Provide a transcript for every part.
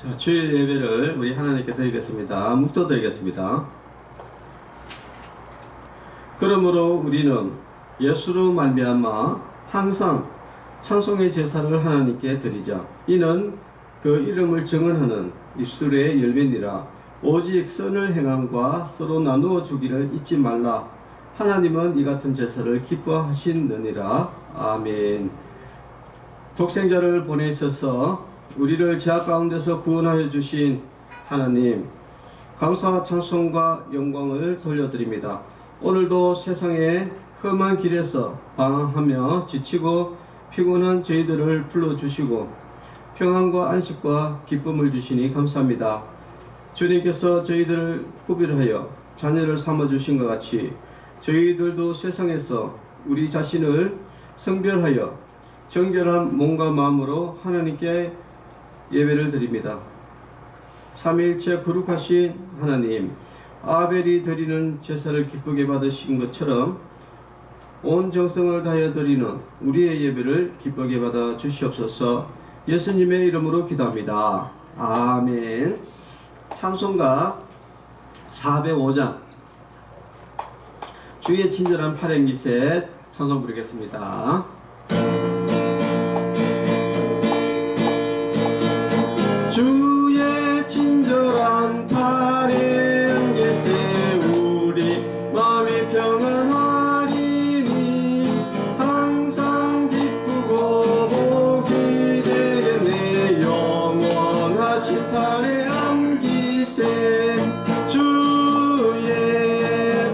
자, 주일 예배를 우리 하나님께 드리겠습니다. 묵도드리겠습니다. 그러므로 우리는 예수로 말미암아 항상 찬송의 제사를 하나님께 드리자. 이는 그 이름을 증언하는 입술의 열매니라. 오직 선을 행함과 서로 나누어 주기를 잊지 말라. 하나님은 이 같은 제사를 기뻐하시느니라. 아멘. 독생자를 보내셔서 우리를 죄악 가운데서 구원하여 주신 하나님, 감사와 찬송과 영광을 돌려드립니다. 오늘도 세상의 험한 길에서 방황하며 지치고 피곤한 저희들을 불러주시고 평안과 안식과 기쁨을 주시니 감사합니다. 주님께서 저희들을 구별하여 자녀를 삼아주신 것 같이 저희들도 세상에서 우리 자신을 성별하여 정결한 몸과 마음으로 하나님께 예배를 드립니다. 삼위일체 거룩하신 하나님, 아벨이 드리는 제사를 기쁘게 받으신 것처럼 온 정성을 다하여 드리는 우리의 예배를 기쁘게 받아 주시옵소서. 예수님의 이름으로 기도합니다. 아멘. 찬송가 405장 주의 친절한 팔행기셋 찬송 부르겠습니다. 주의 친절한 팔행기셋 우리 마음이 평안하리니 항상 기쁘고 복이 되겠네. 영원하신 팔행기셋 주의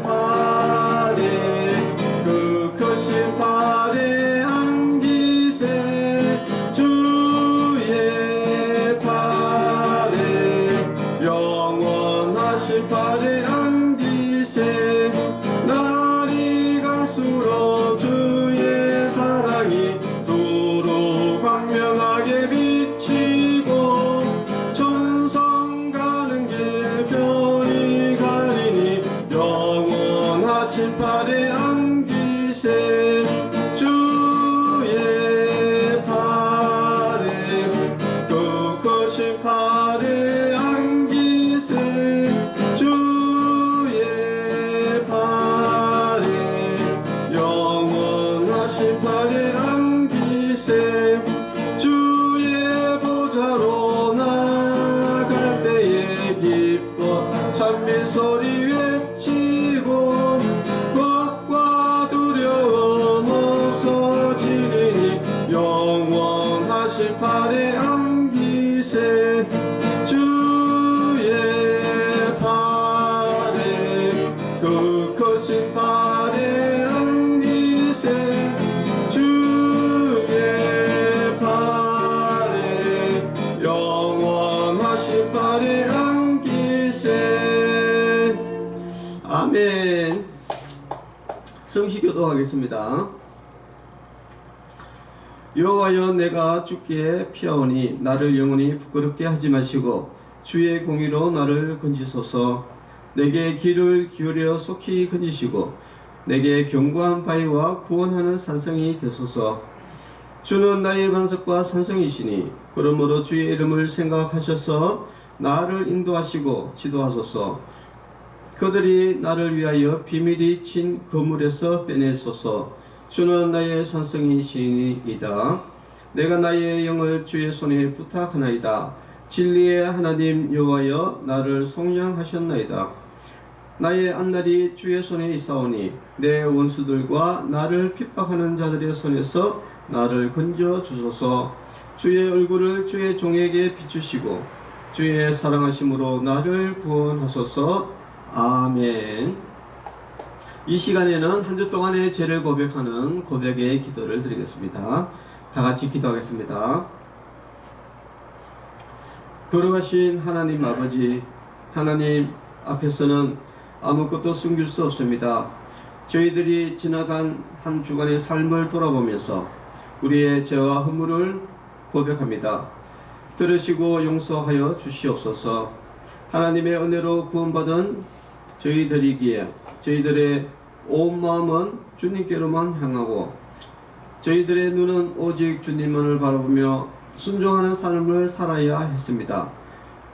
팔에 그 크신 팔에 안기세 주의 팔에 영원하신 팔에 안기세. 날이 갈수록 주의 사랑이 두루 광명하게 비치고 천성 가는 길 별이 가리니 영원하신 팔에 안기세 주의 팔에 그 크신 팔에 안기세 주의 팔에 영원하신 팔에 안기세. 주의 보좌로 나갈 때에 기뻐 찬미 소리 외치고 걱과 두려움 없어지리니 영원하신 팔에 안기세 주의 팔에 그 크신 팔에 안기세 주의 팔에 영원하신 팔에 안기세. 아멘. 성시교도 하겠습니다. 여호와여, 내가 주께 피하오니 나를 영원히 부끄럽게 하지 마시고 주의 공의로 나를 건지소서. 내게 귀를 기울여 속히 건지시고 내게 견고한 바위와 구원하는 산성이 되소서. 주는 나의 반석과 산성이시니 그러므로 주의 이름을 생각하셔서 나를 인도하시고 지도하소서. 그들이 나를 위하여 비밀이 친 거물에서 빼내소서. 주는 나의 산성이시니이다. 내가 나의 영을 주의 손에 부탁하나이다. 진리의 하나님 여호와여, 나를 속량하셨나이다. 나의 앞날이 주의 손에 있사오니 내 원수들과 나를 핍박하는 자들의 손에서 나를 건져 주소서. 주의 얼굴을 주의 종에게 비추시고 주의 사랑하심으로 나를 구원하소서. 아멘. 이 시간에는 한 주 동안의 죄를 고백하는 고백의 기도를 드리겠습니다. 다 같이 기도하겠습니다. 거룩하신 하나님 아버지, 하나님 앞에서는 아무것도 숨길 수 없습니다. 저희들이 지나간 한 주간의 삶을 돌아보면서 우리의 죄와 허물을 고백합니다. 들으시고 용서하여 주시옵소서. 하나님의 은혜로 구원받은 저희들이기에 저희들의 온 마음은 주님께로만 향하고 저희들의 눈은 오직 주님만을 바라보며 순종하는 삶을 살아야 했습니다.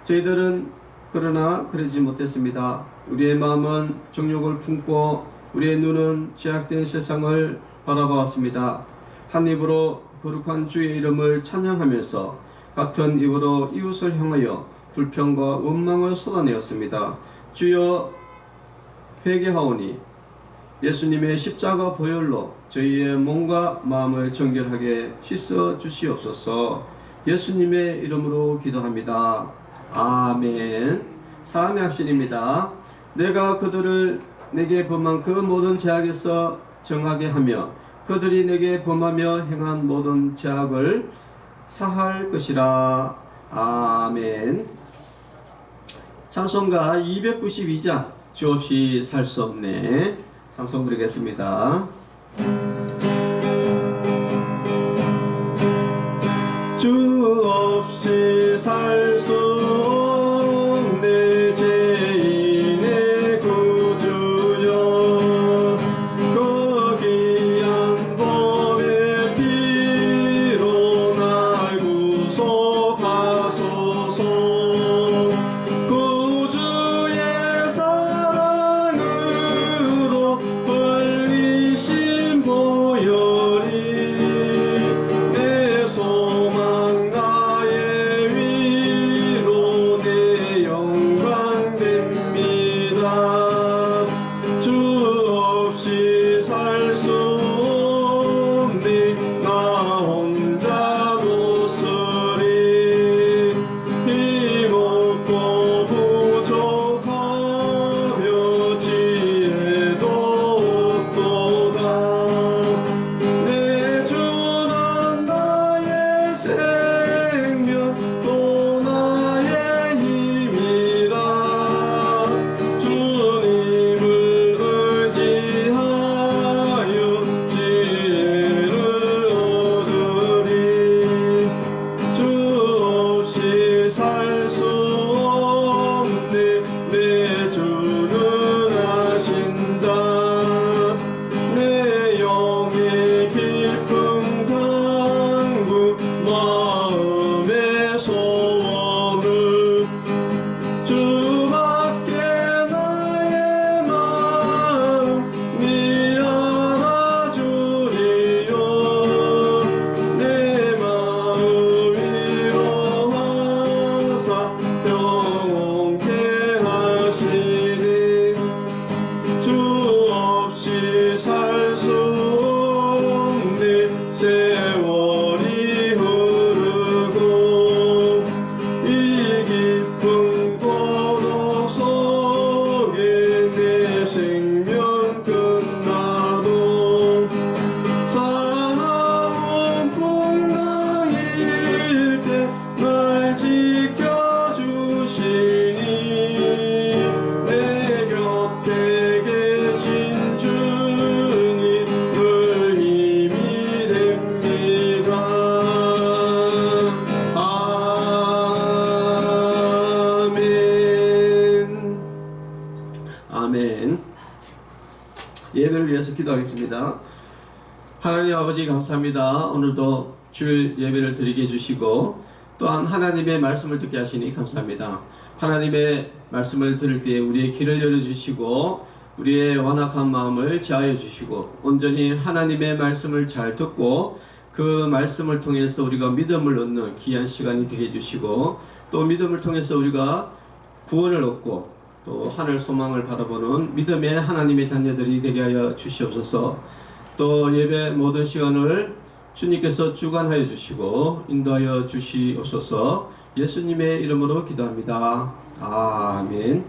저희들은 그러나 그러지 못했습니다. 우리의 마음은 정욕을 품고 우리의 눈은 죄악된 세상을 바라보았습니다. 한 입으로 거룩한 주의 이름을 찬양하면서 같은 입으로 이웃을 향하여 불평과 원망을 쏟아내었습니다. 주여 회개하오니 예수님의 십자가 보혈로 저희의 몸과 마음을 정결하게 씻어 주시옵소서. 예수님의 이름으로 기도합니다. 아멘. 사함의 확신입니다. 내가 그들을 내게 범한 그 모든 죄악에서 정하게 하며 그들이 내게 범하며 행한 모든 죄악을 사할 것이라. 아멘. 찬송가 292장 주 없이 살 수 없네. 찬송 부르겠습니다. 주 없이 살 수 없네 죄인의 구주여 그 귀한 보배 피로 날 구속하소서 구주의 사랑으로 흘리신 보혈이 내 소망 나의 위로 내 영광 됩니다. 주 없이 살 수 없네 나 혼자 못 쓰리 힘없고 부족하며 지혜도 없도다. 내 주는 나의 생명 또 나의 힘이라 주님을 의지하여 지혜를 얻으리. 주 없이 살 수 없네 내 주는 아신다. 내 영의 깊은 강구 마음의 소원을 주밖에 나의 마음 니 알아주리요. 내 마음 위로하사 영원케 하시리. 주 없이 살 수 없네 세월이 흐르고 이 깊은 고독 속에 내 생명 끝나도 사나운 풍랑일 때 날 지켜주시니 내 곁에 계신 주님 늘 힘이 됩니다. 아멘. 아멘. 예배를 위해서 기도하겠습니다. 하나님 아버지 감사합니다. 오늘도 주일 예배를 드리게 해주시고 또한 하나님의 말씀을 듣게 하시니 감사합니다. 하나님의 말씀을 들을 때 우리의 귀를 열어주시고 우리의 완악한 마음을 제하여 주시고 온전히 하나님의 말씀을 잘 듣고 그 말씀을 통해서 우리가 믿음을 얻는 귀한 시간이 되게 해주시고 또 믿음을 통해서 우리가 구원을 얻고 또 하늘 소망을 바라보는 믿음의 하나님의 자녀들이 되게 하여 주시옵소서. 또 예배 모든 시간을 주님께서 주관하여 주시고 인도하여 주시옵소서. 예수님의 이름으로 기도합니다. 아멘.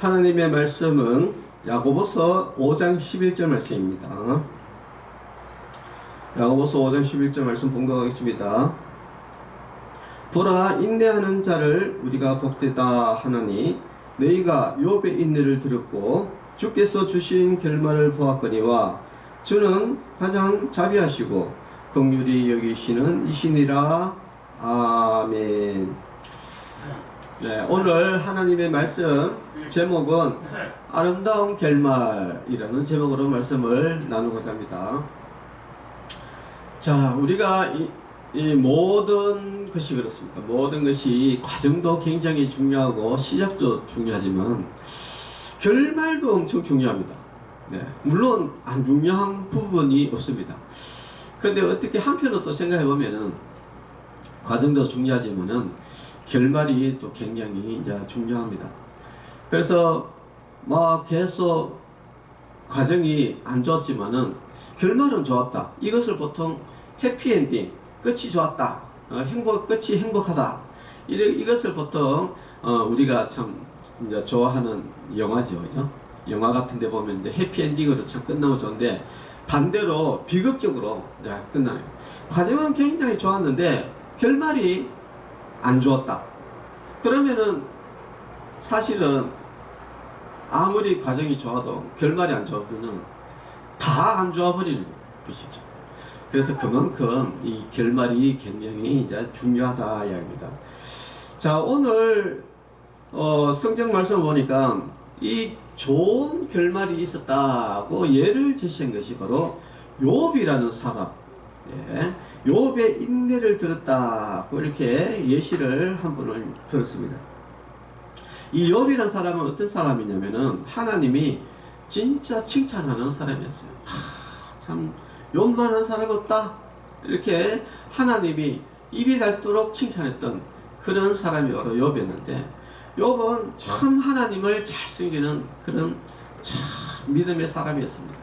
하나님의 말씀은 야고보서 5장 11절 말씀입니다. 야고보서 5장 11절 말씀 봉독하겠습니다. 보라 인내하는 자를 우리가 복되다 하나니 너희가 욥의 인내를 들었고 주께서 주신 결말을 보았거니와 주는 가장 자비하시고 긍휼히 여기시는 이시니라. 아멘. 네, 오늘 하나님의 말씀 제목은 아름다운 결말이라는 제목으로 말씀을 나누고자 합니다. 자, 우리가 이 모든 것이 그렇습니까? 모든 것이 과정도 굉장히 중요하고 시작도 중요하지만 결말도 엄청 중요합니다. 네, 물론 안 중요한 부분이 없습니다. 그런데 어떻게 한편으로 또 생각해 보면은 과정도 중요하지만은 결말이 또 굉장히 이제 중요합니다. 그래서 막 계속 과정이 안 좋았지만은 결말은 좋았다. 이것을 보통 해피엔딩, 끝이 좋았다. 끝이 행복하다. 이것을 보통 우리가 참 이제 좋아하는 영화죠, 그죠? 영화 같은데 보면 이제 해피엔딩으로 참 끝나면 좋은데 반대로 비극적으로 이제 끝나요. 과정은 굉장히 좋았는데 결말이 안 좋았다. 그러면은 사실은 아무리 과정이 좋아도 결말이 안 좋으면은 다 안 좋아버리는 것이죠. 그래서 그만큼 이 결말이 굉장히 이제 중요하다 이야기입니다. 자, 오늘 성경 말씀 보니까 이 좋은 결말이 있었다고 예를 제시한 것이 바로 욥이라는 사람. 예. 욥의 인내를 들었다고 이렇게 예시를 한 분을 들었습니다. 이 욥이라는 사람은 어떤 사람이냐면은 하나님이 진짜 칭찬하는 사람이었어요. 참 욥만한 사람 없다 이렇게 하나님이 입이 닳도록 칭찬했던 그런 사람이 바로 욥이었는데, 욥은 참 하나님을 잘 섬기는 그런 참 믿음의 사람이었습니다.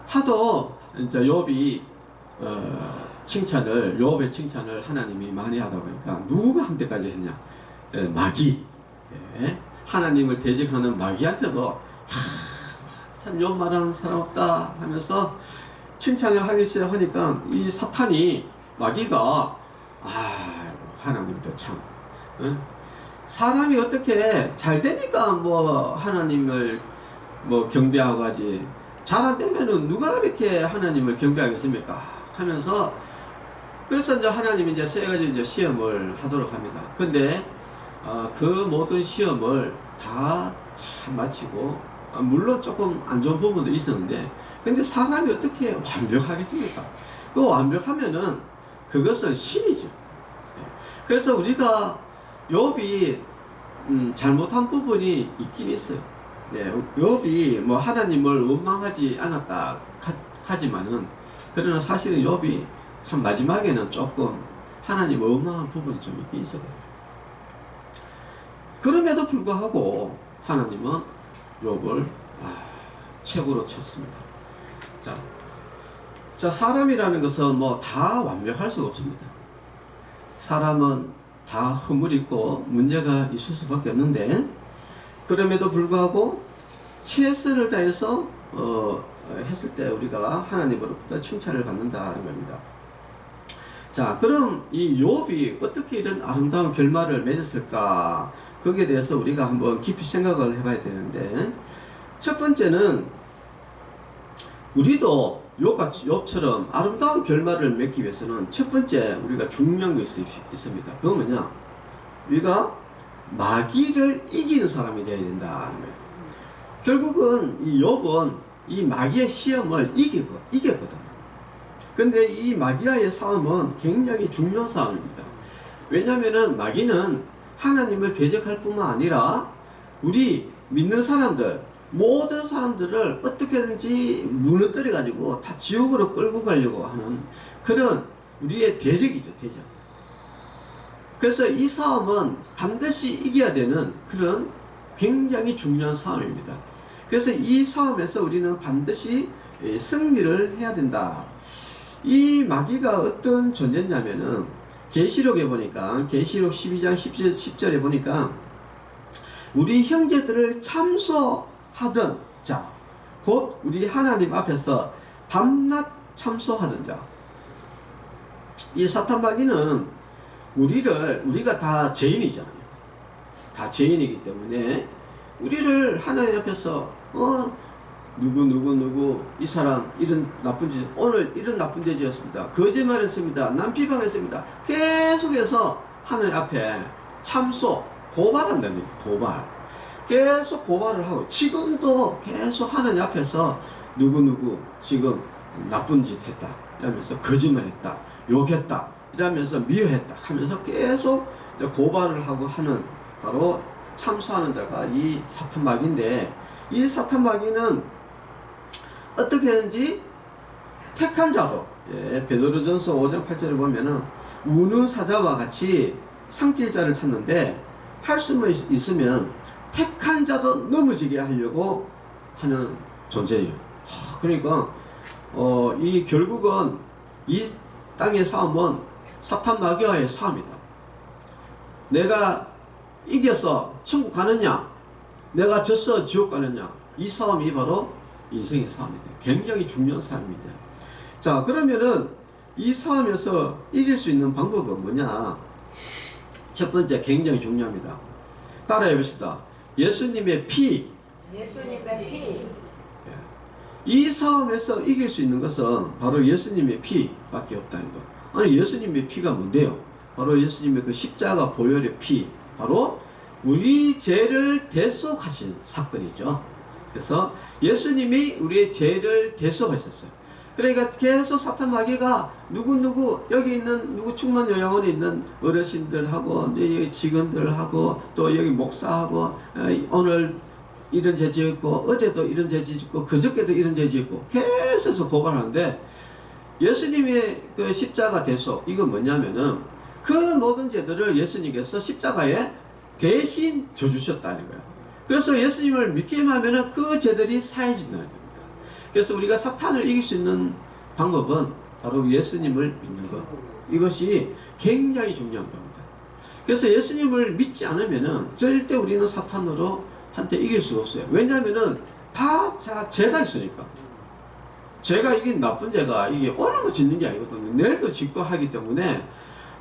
하도 이제 욥이 욥의 칭찬을 하나님이 많이 하다 보니까 누가 한테까지 했냐? 마귀. 예. 하나님을 대적하는 마귀한테도 참 욥 말하는 사람 없다 하면서 칭찬을 하기 시작하니까 이 사탄이, 마귀가 하나님도 참 사람이 어떻게 잘 되니까 뭐 하나님을 뭐 경배하고 하지, 잘 안 되면은 누가 그렇게 하나님을 경배하겠습니까? 하면서, 그래서 이제 하나님이 이제 세 가지 이제 시험을 하도록 합니다. 근데 그 모든 시험을 다 잘 마치고, 물론 조금 안 좋은 부분도 있었는데, 근데 사람이 어떻게 완벽하겠습니까? 그 완벽하면은 그것은 신이죠. 그래서 우리가 욥이 잘못한 부분이 있긴 있어요. 네, 욥이 뭐 하나님을 원망하지 않았다 하지만은, 그러나 사실은 욥이 참 마지막에는 조금 하나님을 원망한 부분이 좀 있긴 있었거든요. 그럼에도 불구하고 하나님은 욥을 최고로 쳤습니다. 자, 사람이라는 것은 뭐 다 완벽할 수가 없습니다. 사람은 다 허물 있고 문제가 있을 수밖에 없는데, 그럼에도 불구하고 최선을 다해서 했을 때 우리가 하나님으로부터 칭찬을 받는다는 겁니다. 자, 그럼 이 욥이 어떻게 이런 아름다운 결말을 맺었을까? 거기에 대해서 우리가 한번 깊이 생각을 해봐야 되는데, 첫 번째는 우리도 욥처럼 아름다운 결말을 맺기 위해서는 첫 번째 우리가 중요한 것이 있습니다. 그건 뭐냐? 우리가 마귀를 이기는 사람이 되어야 된다는 거예요. 결국은 이 욥은 이 마귀의 시험을 이겼거든요. 근데 이 마귀와의 싸움은 굉장히 중요한 싸움입니다. 왜냐하면은 마귀는 하나님을 대적할 뿐만 아니라 우리 믿는 사람들, 모든 사람들을 어떻게든지 무너뜨려 가지고 다 지옥으로 끌고 가려고 하는 그런 우리의 대적이죠, 대적. 그래서 이 싸움은 반드시 이겨야 되는 그런 굉장히 중요한 싸움입니다. 그래서 이 싸움에서 우리는 반드시 승리를 해야 된다. 이 마귀가 어떤 존재냐면은, 계시록에 보니까, 계시록 12장 10절에 보니까 우리 형제들을 참소하던 자, 곧 우리 하나님 앞에서 밤낮 참소하던 자. 이 사탄 마귀는 우리가 다 죄인이잖아요. 다 죄인이기 때문에 우리를 하나님 앞에서 누구 이 사람 이런 나쁜 짓, 오늘 이런 나쁜 죄 지었습니다, 거짓말했습니다, 남 비방했습니다, 계속해서 하나님 앞에 참소, 고발한다는 거예요. 고발. 계속 고발을 하고, 지금도 계속 하나님 앞에서 누구누구 지금 나쁜 짓 했다 이러면서 거짓말 했다, 욕했다 이러면서 미워했다 하면서 계속 고발을 하고 하는, 바로 참소하는 자가 이 사탄 마귀인데, 이 사탄 마귀는 어떻게 하는지 택한 자도, 베드로전서 5장 8절을 보면은 우는 사자와 같이 삼킬 자를 찾는데, 할 수만 있으면 택한 자도 넘어지게 하려고 하는 존재예요. 그러니까 이 결국은 이 땅의 싸움은 사탄 마귀와의 싸움이다. 내가 이겨서 천국 가느냐, 내가 져서 지옥 가느냐, 이 싸움이 바로 인생의 싸움이다. 굉장히 중요한 싸움입니다. 자, 그러면은 이 싸움에서 이길 수 있는 방법은 뭐냐? 첫 번째, 굉장히 중요합니다. 따라해 봅시다. 예수님의 피. 예수님의 피. 이 싸움에서 이길 수 있는 것은 바로 예수님의 피밖에 없다는 것. 아니, 예수님의 피가 뭔데요? 바로 예수님의 그 십자가 보혈의 피, 바로 우리 죄를 대속하신 사건이죠. 그래서 예수님이 우리의 죄를 대속하셨어요. 그러니까 계속 사탄 마귀가 누구 여기 있는 누구 충만 요양원에 있는 어르신들하고 직원들하고 또 여기 목사하고 오늘 이런 죄 지었고 어제도 이런 죄 지었고 그저께도 이런 죄 지었고 계속 고발하는데, 예수님의 그 십자가 대속, 이건 뭐냐면은 그 모든 죄들을 예수님께서 십자가에 대신 져주셨다는 거예요. 그래서 예수님을 믿기만 하면은 그 죄들이 사해진다는 겁니다. 그래서 우리가 사탄을 이길 수 있는 방법은 바로 예수님을 믿는 것. 이것이 굉장히 중요한 겁니다. 그래서 예수님을 믿지 않으면은 절대 우리는 사탄으로 한테 이길 수가 없어요. 왜냐하면은 다 죄가 있으니까. 죄가, 이게 나쁜 죄가 이게 오늘 짓는 게 아니거든요. 내일도 짓고 하기 때문에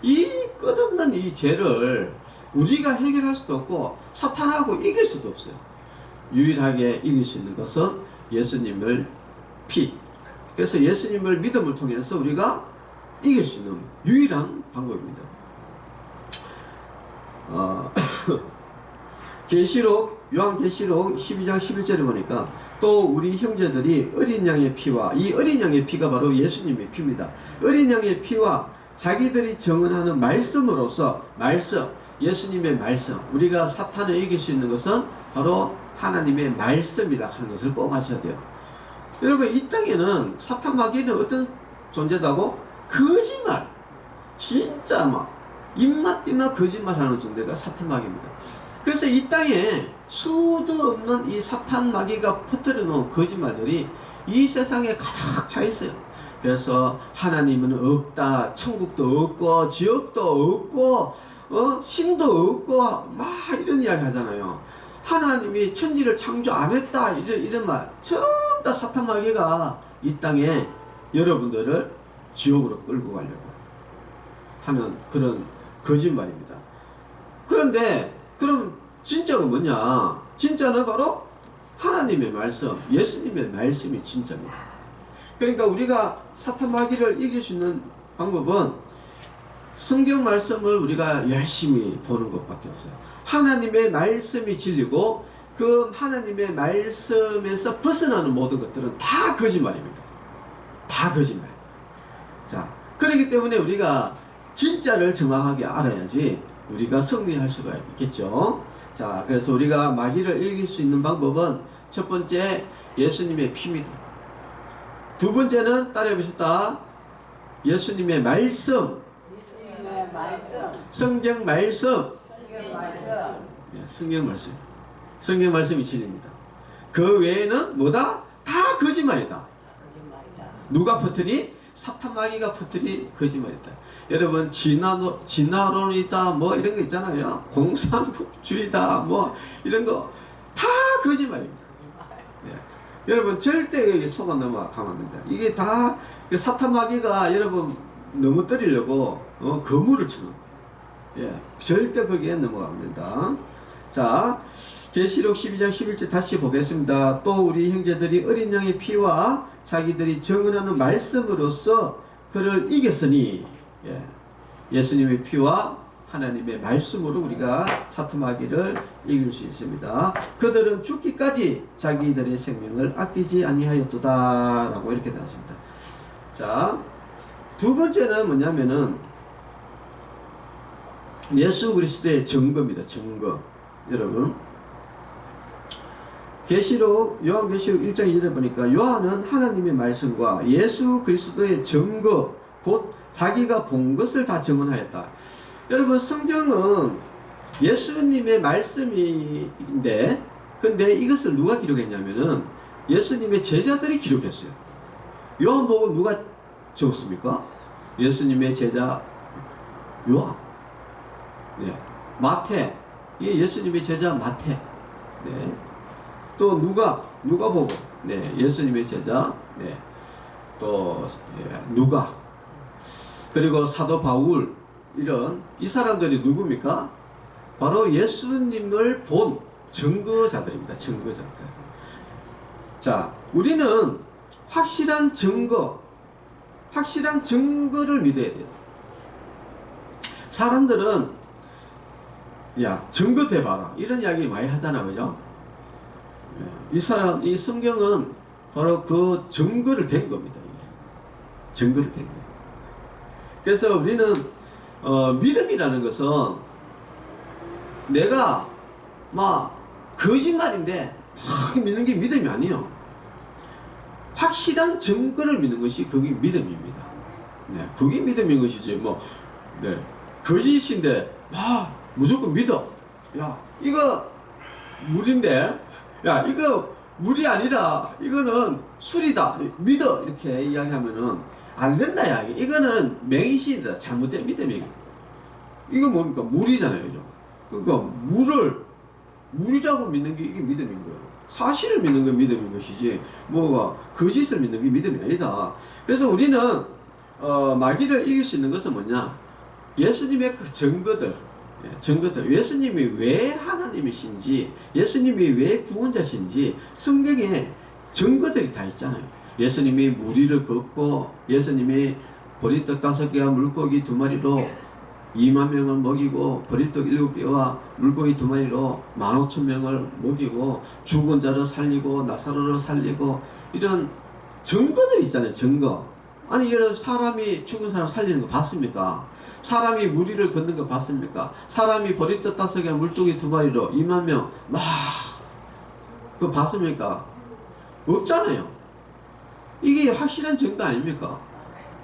이 끝없는 이 죄를 우리가 해결할 수도 없고 사탄하고 이길 수도 없어요. 유일하게 이길 수 있는 것은 예수님을 피. 그래서 예수님을 믿음을 통해서 우리가 이길 수 있는 유일한 방법입니다. 요한계시록 12장 11절에 보니까 또 우리 형제들이 어린 양의 피와, 이 어린 양의 피가 바로 예수님의 피입니다. 어린 양의 피와 자기들이 정언하는 말씀으로서, 예수님의 말씀, 우리가 사탄을 이길 수 있는 것은 바로 하나님의 말씀이다 하는 것을 꼭 아셔야 돼요. 여러분, 이 땅에는 사탄 마귀는 어떤 존재다고? 거짓말, 진짜 막 입맛 거짓말하는 존재가 사탄 마귀입니다. 그래서 이 땅에 수도 없는 이 사탄 마귀가 퍼뜨려 놓은 거짓말들이 이 세상에 가득 차 있어요. 그래서 하나님은 없다, 천국도 없고 지옥도 없고 신도 없고 막 이런 이야기 하잖아요. 하나님이 천지를 창조 안 했다, 이런 말 전부 다 사탄 마귀가 이 땅에 여러분들을 지옥으로 끌고 가려고 하는 그런 거짓말입니다. 그런데 그럼 진짜가 뭐냐? 진짜는 바로 하나님의 말씀, 예수님의 말씀이 진짜입니다. 그러니까 우리가 사탄 마귀를 이길 수 있는 방법은 성경 말씀을 우리가 열심히 보는 것밖에 없어요. 하나님의 말씀이 진리고 그 하나님의 말씀에서 벗어나는 모든 것들은 다 거짓말입니다. 다 거짓말. 자, 그렇기 때문에 우리가 진짜를 정확하게 알아야지 우리가 승리할 수가 있겠죠. 자, 그래서 우리가 마귀를 이길 수 있는 방법은 첫 번째, 예수님의 피입니다. 두 번째는 따라해 보시다. 예수님의 말씀. 예수님의 말씀. 성경 말씀. 성경 말씀. 성경 말씀. 성경 말씀이 진리입니다. 그 외에는 뭐다? 다 거짓말이다. 거짓말이다. 누가 퍼뜨리? 사탄 마귀가 퍼뜨린 거짓말이다. 여러분, 진화론이다 뭐 이런 거 있잖아요. 공산주의다 뭐 이런 거 다 거짓말입니다. 네. 여러분, 절대 여기 속아 넘어가면 안 된다. 이게 다 사탄 마귀가 여러분 넘어뜨리려고 거물을 쳐놓은 거예요. 예, 절대 거기에 넘어가면 안 된다. 자, 계시록 12장 11절 다시 보겠습니다. 또 우리 형제들이 어린 양의 피와 자기들이 정언하는 말씀으로써 그를 이겼으니, 예수님의 피와 하나님의 말씀으로 우리가 사탄 마귀를 이길 수 있습니다. 그들은 죽기까지 자기들의 생명을 아끼지 아니하였도다 라고 이렇게 나왔습니다. 자, 두 번째는 뭐냐면은 예수 그리스도의 증거입니다. 증거. 여러분 요한계시록 1장 2절에 보니까 요한은 하나님의 말씀과 예수 그리스도의 증거 곧 자기가 본 것을 다 증언하였다. 여러분 성경은 예수님의 말씀인데 근데 이것을 누가 기록했냐면은 예수님의 제자들이 기록했어요. 요한복음 누가 적었습니까? 예수님의 제자 요한. 네. 마태. 이게 예수님의 제자 마태. 네. 또 누가복음. 네. 예수님의 제자. 네. 또 누가. 그리고 사도 바울. 이런 이 사람들이 누굽니까? 바로 예수님을 본 증거자들입니다. 증거자들. 자, 우리는 확실한 증거를 믿어야 돼요. 사람들은 야 증거 대봐라 이런 이야기 많이 하잖아요, 그죠? 이 성경은 바로 그 증거를 댄 겁니다. 증거를 댄 거예요. 그래서 우리는 믿음이라는 것은 내가 막 거짓말인데 막 믿는 게 믿음이 아니에요. 확실한 증거를 믿는 것이 그게 믿음입니다. 네, 그게 믿음인 것이지 네, 거짓인데 무조건 믿어. 야 이거 물인데 야 이거 물이 아니라 이거는 술이다 믿어 이렇게 이야기하면은 안 된다 야. 이거는 맹신이다. 잘못된 믿음이고. 이거 뭡니까? 물이잖아요. 그죠? 그러니까 물이라고 믿는 게 이게 믿음인 거예요. 사실을 믿는 게 믿음인 것이지 거짓을 믿는 게 믿음이 아니다. 그래서 우리는 마귀를 이길 수 있는 것은 뭐냐? 예수님의 그 증거들. 예수님이 왜 하나님이신지, 예수님이 왜 구원자신지 성경에 증거들이 다 있잖아요. 예수님이 무리를 걷고 예수님이 보리떡 5개와 물고기 2마리로 2만 명을 먹이고 보리떡 7개와 물고기 2마리로 15,000명을 먹이고 죽은 자를 살리고 나사로를 살리고 이런 증거들이 있잖아요. 증거. 아니 이런 사람이 죽은 사람 살리는 거 봤습니까? 사람이 무리를 걷는 거 봤습니까? 사람이 보리떡 5개와 물고기 2마리로 2만 명 그거 봤습니까? 없잖아요. 이게 확실한 증거 아닙니까?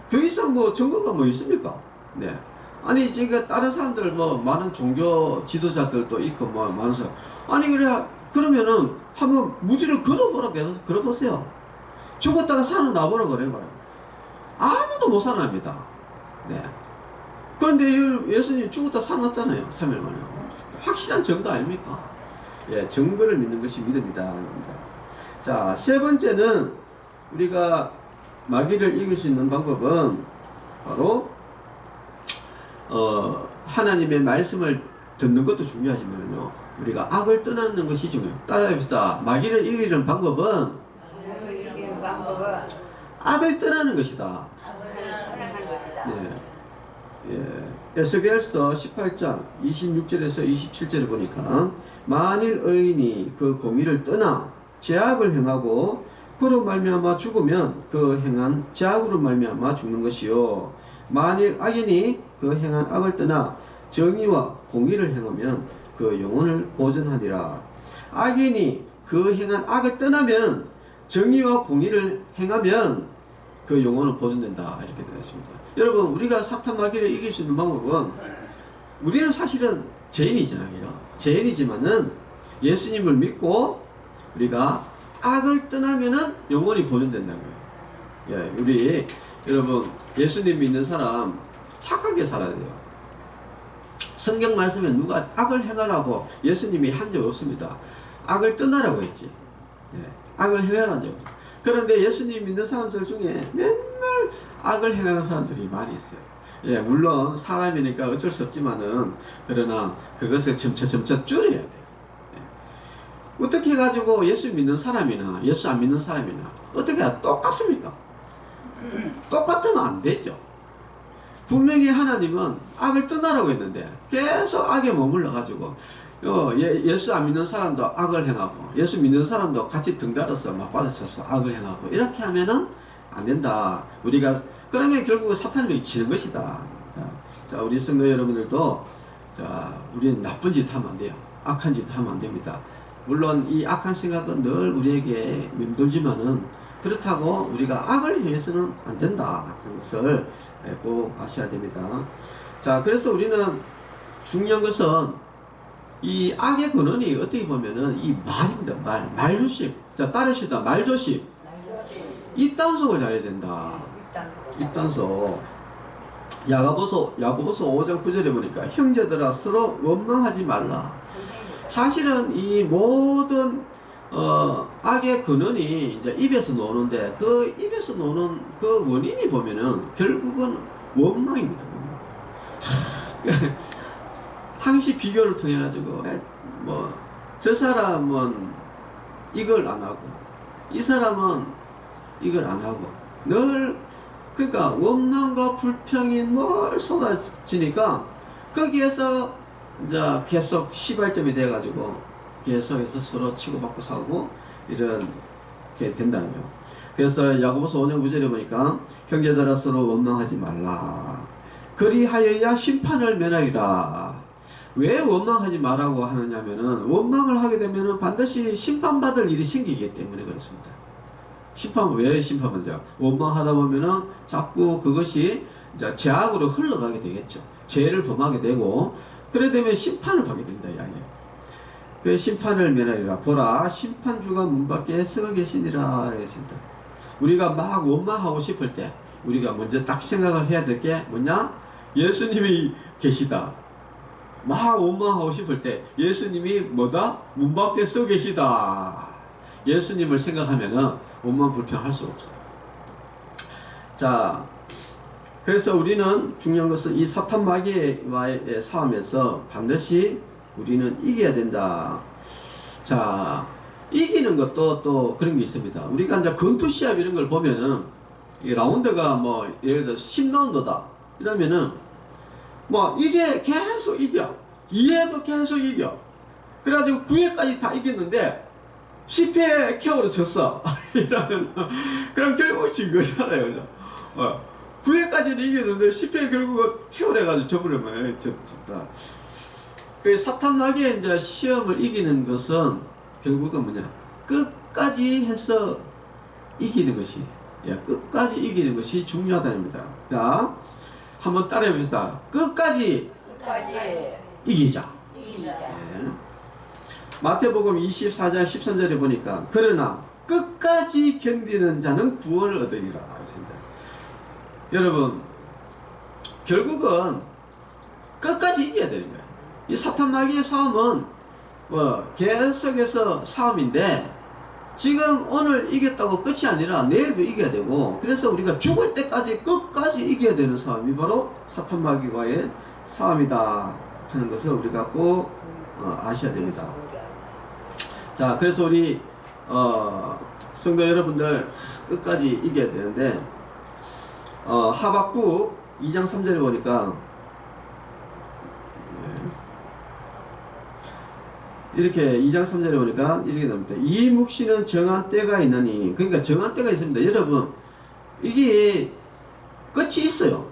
더 이상 증거가 있습니까? 네. 아니, 지금 다른 사람들 많은 종교 지도자들도 있고, 많은 사람. 아니, 그러면은, 한번 무지를 걸어보세요. 죽었다가 살아나보라 그래봐요. 아무도 못 살아납니다. 네. 그런데 예수님 죽었다 살아났잖아요. 3일 만에. 확실한 증거 아닙니까? 예, 증거를 믿는 것이 믿음이다. 자, 세 번째는, 우리가 마귀를 이길 수 있는 방법은 바로 하나님의 말씀을 듣는 것도 중요하지만요 우리가 악을 떠나는 것이 중요해요. 따라합시다. 마귀를 이기는 방법은 악을 떠나는 것이다. 네. 예. 에스겔서 18장 26절에서 27절을 보니까 만일 의인이 그 공의를 떠나 죄악을 행하고 그로 말미암아 죽으면 그 행한 죄악으로 말미암아 죽는 것이요 만일 악인이 그 행한 악을 떠나 정의와 공의를 행하면 그 영혼을 보존하리라. 악인이 그 행한 악을 떠나면 정의와 공의를 행하면 그 영혼은 보존된다 이렇게 되어 있습니다. 여러분 우리가 사탄 마귀를 이길 수 있는 방법은 우리는 사실은 죄인이잖아요. 죄인이지만은 예수님을 믿고 우리가 악을 떠나면은 영원히 보존된다는 거예요. 예, 우리 여러분 예수님 믿는 사람 착하게 살아야 돼요. 성경 말씀에 누가 악을 행하라고 예수님이 한 적 없습니다. 악을 떠나라고 했지. 예, 악을 행하라죠. 그런데 예수님 믿는 사람들 중에 맨날 악을 행하는 사람들이 많이 있어요. 예, 물론 사람이니까 어쩔 수 없지만은 그러나 그것을 점차 줄여야 돼요. 어떻게 해가지고 예수 믿는 사람이나 예수 안 믿는 사람이나 어떻게 똑같습니까? 똑같으면 안 되죠. 분명히 하나님은 악을 떠나라고 했는데 계속 악에 머물러 가지고 예수 안 믿는 사람도 악을 행하고 예수 믿는 사람도 같이 등달아서 맞받아쳐서 악을 행하고 이렇게 하면은 안 된다. 우리가 그러면 결국 사탄이 지는 것이다. 자, 우리 성도 여러분들도 자, 우리는 나쁜 짓 하면 안 돼요. 악한 짓 하면 안 됩니다. 물론 이 악한 생각은 늘 우리에게 맴돌지만은 그렇다고 우리가 악을 해서는 안 된다 하는 것을 꼭 아셔야 됩니다. 자, 그래서 우리는 중요한 것은 이 악의 근원이 어떻게 보면은 이 말입니다. 말조심. 자, 따르시다. 말조심. 입단속을 잘해야 된다. 입단속. 야고보서 5장 9절에 보니까 형제들아 서로 원망하지 말라. 사실은 이 모든 악의 근원이 이제 입에서 나오는데 그 입에서 나오는 그 원인이 보면은 결국은 원망입니다. 항시 비교를 통해 가지고 뭐 저 사람은 이걸 안 하고 이 사람은 이걸 안 하고 늘 그러니까 원망과 불평이 뭘 쏟아지니까 거기에서 이제 계속 시발점이 돼 가지고 계속해서 서로 치고받고 사고 이렇게 된다는 거예요. 그래서 야고보서 5장 9절에 보니까 형제들아 서로 원망하지 말라. 그리하여야 심판을 면하리라. 왜 원망하지 말라고 하느냐면은 원망을 하게 되면은 반드시 심판받을 일이 생기기 때문에 그렇습니다. 왜 심판받죠? 원망하다 보면은 자꾸 그것이 이제 죄악으로 흘러가게 되겠죠. 죄를 범하게 되고 그래 되면 심판을 받게 된다 이야기예요. 그 심판을 면하리라. 보라 심판주가 문 밖에 서 계시니라 했습니다. 우리가 막 원망하고 싶을 때 우리가 먼저 딱 생각을 해야 될 게 뭐냐? 예수님이 계시다. 막 원망하고 싶을 때 예수님이 뭐다? 문 밖에 서 계시다. 예수님을 생각하면은 원망 불평할 수 없어요. 자, 그래서 우리는 중요한 것은 이 사탄 마귀와의 싸움에서 반드시 우리는 이겨야 된다. 자, 이기는 것도 또 그런 게 있습니다. 우리가 이제 권투 시합 이런 걸 보면은 이 라운드가 뭐 예를 들어 10라운드다 이러면은 뭐 이게 계속 이겨 2회도 계속 이겨 그래가지고 9회까지 다 이겼는데 10회 KO로 졌어 이러면 그럼 결국 진 거잖아요. 9회까지는 이겼는데 10회 결국 KO를 해가지고 져버리면 졌다. 그 사탄 마귀의 이제 시험을 이기는 것은 결국은 뭐냐? 끝까지 해서 이기는 것이, 끝까지 이기는 것이 중요하다입니다. 자, 한번 따라해 봅시다. 끝까지 이기자. 네. 마태복음 24장 13절에 보니까 그러나 끝까지 견디는 자는 구원을 얻으리라 했습니다. 여러분, 결국은 끝까지 이겨야 되는 거예요. 이 사탄 마귀의 싸움은 계속해서 싸움인데 지금 오늘 이겼다고 끝이 아니라 내일도 이겨야 되고 그래서 우리가 죽을 때까지 끝까지 이겨야 되는 싸움이 바로 사탄 마귀와의 싸움이다 하는 것을 우리가 꼭 아셔야 됩니다. 자, 그래서 우리 성도 여러분들 끝까지 이겨야 되는데 하박국 2장 3절에 보니까 이렇게 2장 3절에 보니까 이렇게 나옵니다. 이 묵시는 정한 때가 있나니, 그러니까 정한 때가 있습니다. 여러분, 이게 끝이 있어요.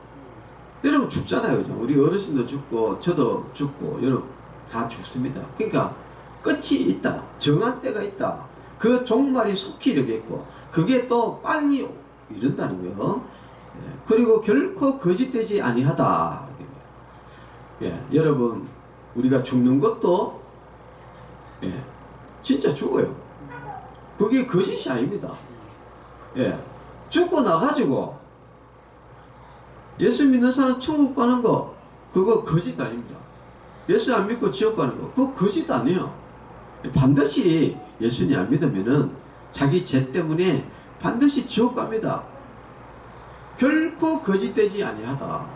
여러분 죽잖아요. 그죠? 우리 어르신도 죽고 저도 죽고 여러분 다 죽습니다. 그러니까 끝이 있다. 정한 때가 있다. 그 종말이 속히 이르겠고 그게 또 빨리 이른다는 거예요. 그리고 결코 거짓되지 아니하다. 여러분 우리가 죽는 것도 진짜 죽어요. 그게 거짓이 아닙니다. 죽고 나가지고 예수 믿는 사람 천국 가는 거 그거 거짓 아닙니다. 예수 안 믿고 지옥 가는 거 그거 거짓 아니에요. 반드시 예수님 안 믿으면은 자기 죄 때문에 반드시 지옥 갑니다. 결코 거짓되지 아니하다.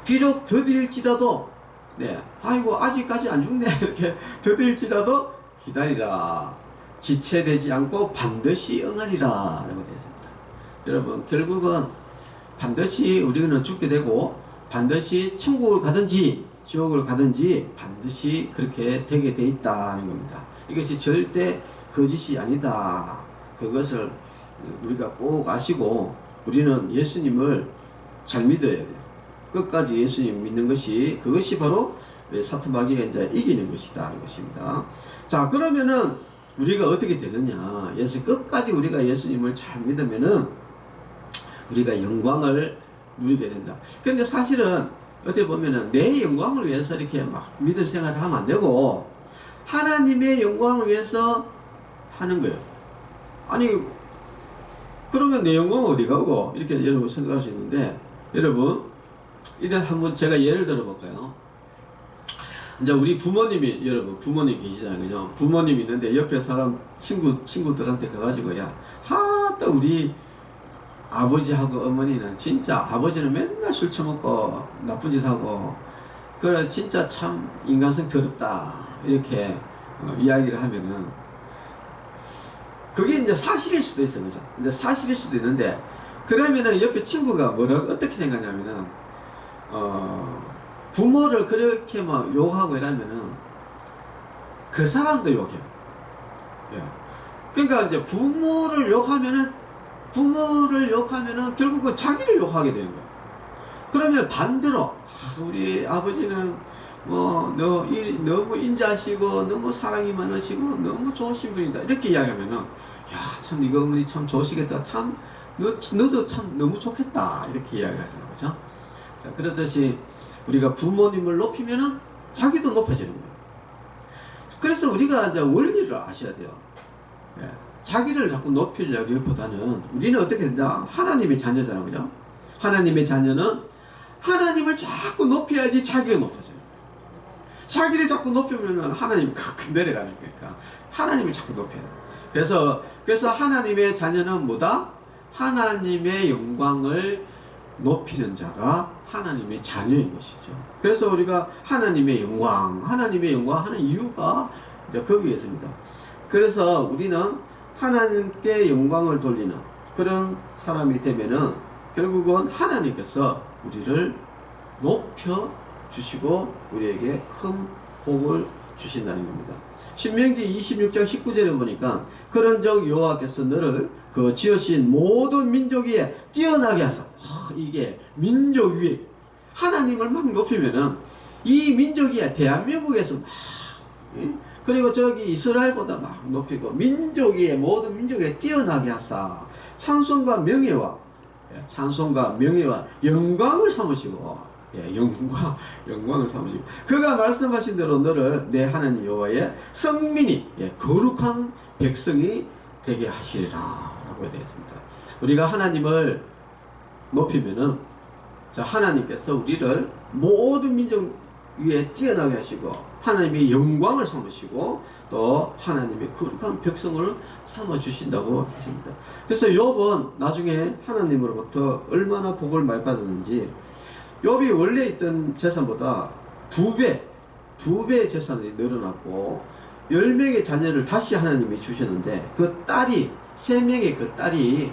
비록 더딜지라도 아이고 아직까지 안 죽네 이렇게 더딜지라도 기다리라. 지체되지 않고 반드시 응하리라 라고 되어 있습니다. 여러분 결국은 반드시 우리는 죽게 되고 반드시 천국을 가든지 지옥을 가든지 반드시 그렇게 되게 돼 있다는 겁니다. 이것이 절대 거짓이 아니다. 그것을 우리가 꼭 아시고 우리는 예수님을 잘 믿어야 돼요. 끝까지 예수님 믿는 것이 그것이 바로 사탄 마귀가 이제 이기는 것이다 하는 것입니다. 자, 그러면은 우리가 어떻게 되느냐? 끝까지 우리가 예수님을 잘 믿으면은 우리가 영광을 누리게 된다. 근데 사실은 어떻게 보면은 내 영광을 위해서 이렇게 막 믿음 생활을 하면 안 되고 하나님의 영광을 위해서 하는 거예요. 아니 그러면 내 영광은 어디 가고? 이렇게 여러분 생각할 수 있는데 여러분 이래 한번 제가 예를 들어 볼까요? 이제 우리 부모님이 여러분 부모님 계시잖아요, 그죠? 부모님 있는데 옆에 사람 친구들한테 가가지고 야, 하다 우리 아버지하고 어머니는 진짜 아버지는 맨날 술 처먹고 나쁜 짓 하고 그래 진짜 참 인간성 더럽다 이렇게 이야기를 하면은 그게 이제 사실일 수도 있어요, 그죠? 근데 사실일 수도 있는데 그러면은 옆에 친구가 어떻게 생각하냐면은 부모를 그렇게 막 욕하고 이러면은 그 사람도 욕해요. 예. 그러니까 이제 부모를 욕하면은 결국은 자기를 욕하게 되는 거예요. 그러면 반대로 우리 아버지는 뭐 너무 인자하시고 너무 사랑이 많으시고 너무 좋으신 분이다 이렇게 이야기하면은 야, 참 이거 어머니 참 좋으시겠다. 참 너도 참 너무 좋겠다 이렇게 이야기하잖아요, 그죠? 자, 그렇듯이 우리가 부모님을 높이면은 자기도 높아지는 거예요. 그래서 우리가 이제 원리를 아셔야 돼요. 예. 자기를 자꾸 높이려기보다는 우리는 어떻게 된다? 하나님의 자녀잖아요, 그죠? 하나님의 자녀는 하나님을 자꾸 높여야지 자기가 높아져요. 자기를 자꾸 높이면 하나님이 내려가는 거니까 하나님을 자꾸 높여야 돼요. 그래서 하나님의 자녀는 뭐다? 하나님의 영광을 높이는 자가 하나님의 자녀인 것이죠. 그래서 우리가 하나님의 영광 하는 이유가 이제 거기에 있습니다. 그래서 우리는 하나님께 영광을 돌리는 그런 사람이 되면은 결국은 하나님께서 우리를 높여 주시고 우리에게 큰 복을 주신다는 겁니다. 신명기 26장 19절에 보니까 그런즉 여호와께서 너를 그 지으신 모든 민족 위에 뛰어나게 하사 이게 민족 위에 하나님을 막 높이면은 이 민족이 대한민국에서 막 그리고 저기 이스라엘보다 막 높이고 민족 위에 모든 민족 위에 뛰어나게 하사 찬송과 명예와 영광을 삼으시고 영광을 삼으시고 그가 말씀하신 대로 너를 내 하나님 여호와의 성민이 거룩한 백성이 되게 하시리라 라고 되었습니다. 우리가 하나님을 높이면은 하나님께서 우리를 모든 민족 위에 뛰어나게 하시고 하나님의 영광을 삼으시고 또 하나님의 거룩한 백성을 삼아 주신다고 하십니다. 그래서 욥은 나중에 하나님으로부터 얼마나 복을 많이 받았는지 욥이 원래 있던 재산보다 두 배의 재산이 늘어났고 10명의 자녀를 다시 하나님이 주셨는데 그 딸이 3명의 그 딸이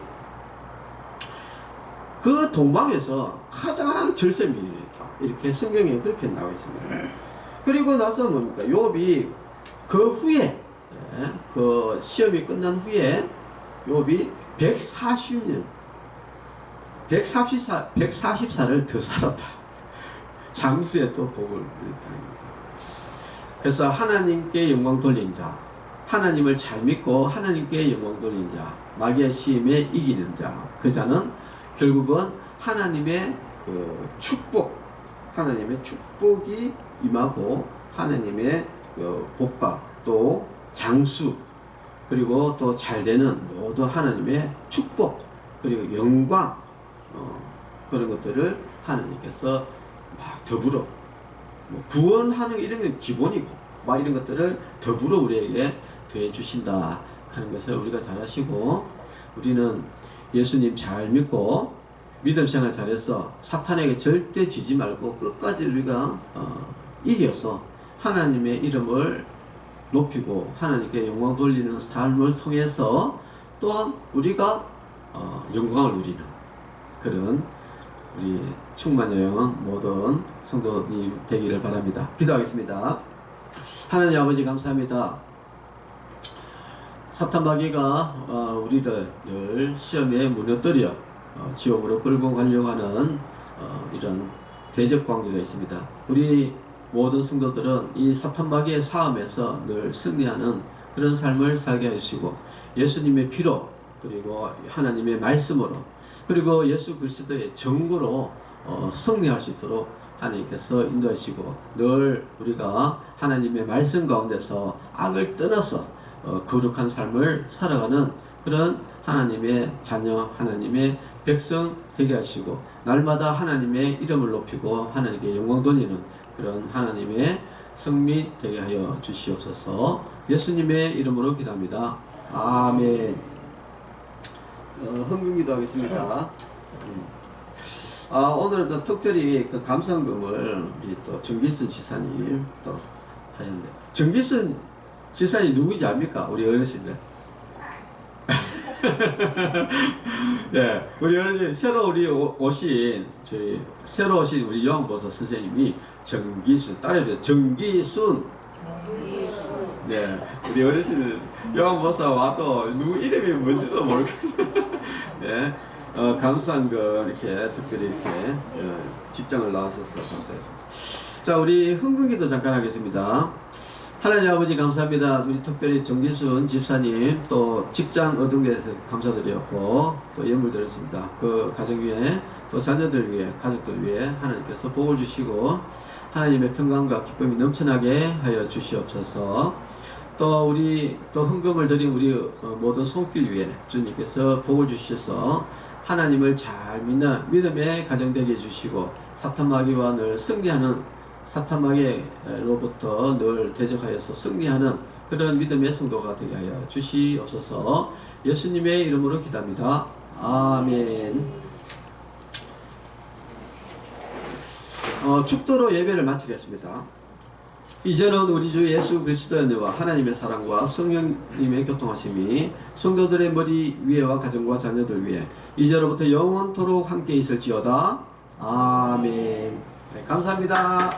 그 동방에서 가장 절세민이었다 이렇게 성경에 그렇게 나와 있습니다. 그리고 나서 뭡니까? 욥이 그 후에 그 시험이 끝난 후에 욥이 140살을 더 살았다. 장수에 또 복을 누렸다. 그래서 하나님께 영광 돌린 자, 하나님을 잘 믿고 하나님께 영광 돌린 자, 마귀의 시험에 이기는 자, 그 자는 결국은 하나님의 하나님의 축복이 임하고 하나님의 복과 또 장수 그리고 또 잘되는 모든 하나님의 축복 그리고 영광 그런 것들을 하나님께서 막 더불어 구원하는 이런 건 기본이고 막 이런 것들을 더불어 우리에게 더해 주신다 하는 것을 우리가 잘 아시고 우리는 예수님 잘 믿고 믿음 생활 잘해서 사탄에게 절대 지지 말고 끝까지 우리가 이겨서 하나님의 이름을 높이고 하나님께 영광 돌리는 삶을 통해서 또한 우리가 영광을 누리는 그런 우리 충만여행 모든 성도님 되기를 바랍니다. 기도하겠습니다. 하나님 아버지 감사합니다. 사탄 마귀가 우리를 시험에 무너뜨려 지옥으로 끌고 가려고 하는 이런 대적 관계가 있습니다. 우리 모든 성도들은 이 사탄 마귀의 싸움에서 늘 승리하는 그런 삶을 살게 해주시고 예수님의 피로 그리고 하나님의 말씀으로 그리고 예수 그리스도의 정구로 승리할 수 있도록 하나님께서 인도하시고 늘 우리가 하나님의 말씀 가운데서 악을 떠나서 거룩한 삶을 살아가는 그런 하나님의 자녀, 하나님의 백성 되게 하시고 날마다 하나님의 이름을 높이고 하나님께 영광 돌리는 그런 하나님의 성민 되게 하여 주시옵소서. 예수님의 이름으로 기도합니다. 아멘. 헌금기도 하겠습니다. 오늘은 또 특별히 그 감사금을 우리 또 정기순 지사님 또 하셨는데, 정기순 지사님 누구인지 압니까? 우리 어르신들. 네, 우리 어르신 새로 우리 오신 새로 오신 우리 요한보서 선생님이 정기순 따라해주세요. 정기순. 네, 우리 어르신은 요한보서 와도 누구 이름이 뭔지도 모르겠네. 네, 감사한거 이렇게 특별히 이렇게 직장을 나와서서 감사했습니다. 자, 우리 흥분기도 잠깐 하겠습니다. 하나님 아버지 감사합니다. 우리 특별히 정기순 집사님 또 직장 얻은 것에 대해서 감사드렸고 또 예물 드렸습니다. 그 가정 위에 또 자녀들 위해 가족들 위해 하나님께서 복을 주시고 하나님의 평강과 기쁨이 넘쳐나게 하여 주시옵소서. 또 우리 또 헌금을 드린 우리 모든 손길 위에 주님께서 복을 주셔서 하나님을 잘 믿는 믿음의 가정 되게 해주시고 사탄 마귀와 늘 승리하는 사탄 마귀로부터 늘 대적하여서 승리하는 그런 믿음의 성도가 되게 하여 주시옵소서. 예수님의 이름으로 기도합니다. 아멘. 축도로 예배를 마치겠습니다. 이제는 우리 주 예수 그리스도의 은혜와 하나님의 사랑과 성령님의 교통하심이 성도들의 머리 위에와 가정과 자녀들 위에 이제로부터 영원토록 함께 있을지어다. 아멘. 네, 감사합니다.